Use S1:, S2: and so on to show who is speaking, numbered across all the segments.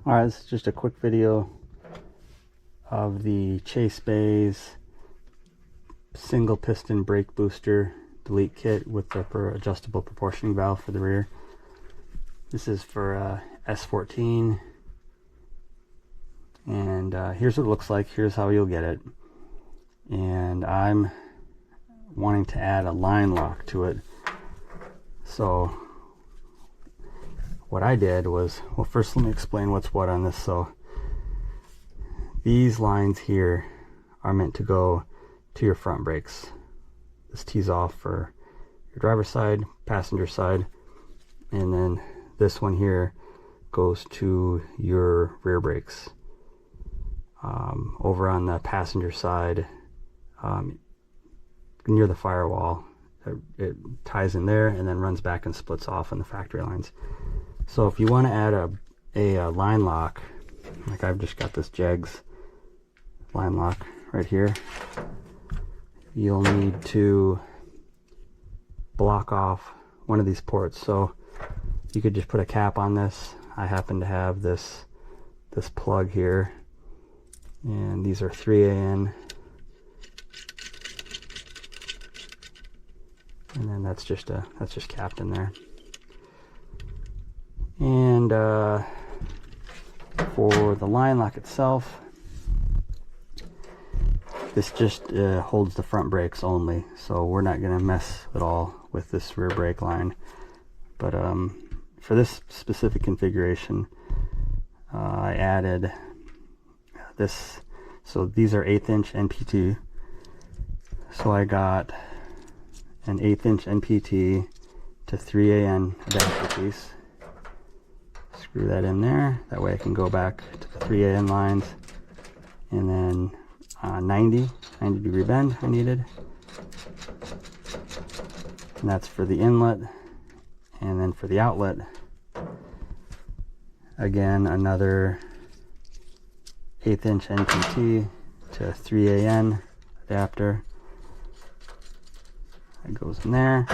S1: Alright, this is just a quick video of the Chase Bays single piston brake booster delete kit with the adjustable proportioning valve for the rear. This is for S14, and here's what it looks like. Here's how you'll get it. And I'm wanting to add a line lock to it. So what I did was, well, first let me explain what's what on this. So these lines here are meant to go to your front brakes. This tees off for your driver's side, passenger side, and then this one here goes to your rear brakes. Over on the passenger side, near the firewall, it ties in there and then runs back and splits off on the factory lines. So if you want to add a line lock, like I've just got this Jegs line lock right here, you'll need to block off one of these ports. So you could just put a cap on this. I happen to have this plug here, and these are 3AN, and then that's just capped in there. And for the line lock itself, this just holds the front brakes only, so we're not going to mess at all with this rear brake line. But for this specific configuration, I added this. So these are 1/8 inch NPT. So I got an 1/8 inch NPT to 3AN adapter piece. Screw that in there. That way I can go back to the 3AN lines, and then 90 degree bend I needed, and that's for the inlet. And then for the outlet, again, another 1/8 inch NPT to 3AN adapter. That goes in there,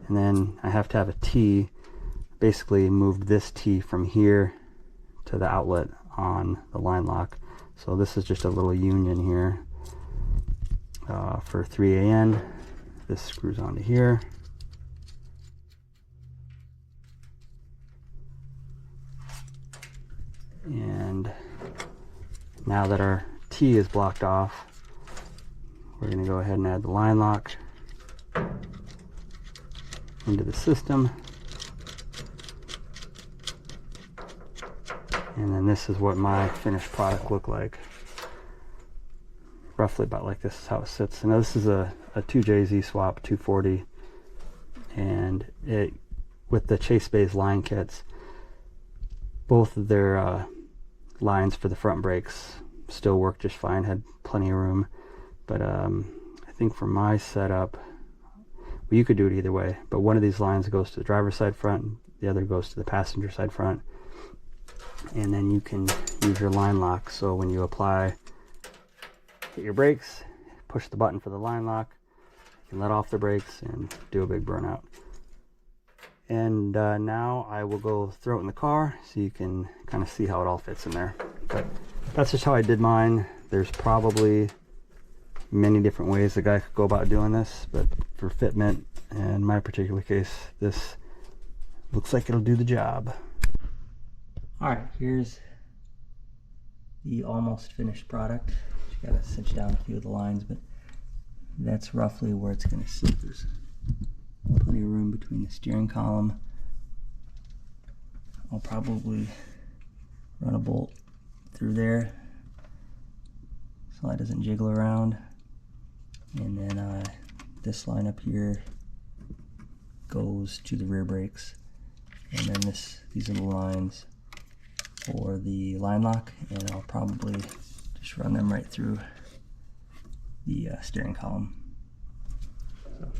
S1: and then I have to have a T. Basically moved this T from here to the outlet on the line lock. So this is just a little union here for 3AN. This screws onto here. And now that our T is blocked off, we're going to go ahead and add the line lock into the system. And then this is what my finished product looked like. Roughly about like this is how it sits. Now this is a 2JZ swap 240, and it, with the Chase Bays line kits, both of their lines for the front brakes still work just fine, had plenty of room. But I think for my setup, well, you could do it either way, but one of these lines goes to the driver's side front, the other goes to the passenger side front, and then you can use your line lock. So when you apply, hit your brakes, push the button for the line lock, you can let off the brakes and do a big burnout. And now I will go throw it in the car so you can kind of see how it all fits in there. But that's just how I did mine. There's probably many different ways a guy could go about doing this, but for fitment, in my particular case, this looks like it'll do the job. Alright, here's the almost finished product. You gotta cinch down a few of the lines, but that's roughly where it's gonna sit. There's plenty of room between the steering column. I'll probably run a bolt through there so it doesn't jiggle around. And then this line up here goes to the rear brakes. And then these little lines for the line lock, and I'll probably just run them right through the steering column. So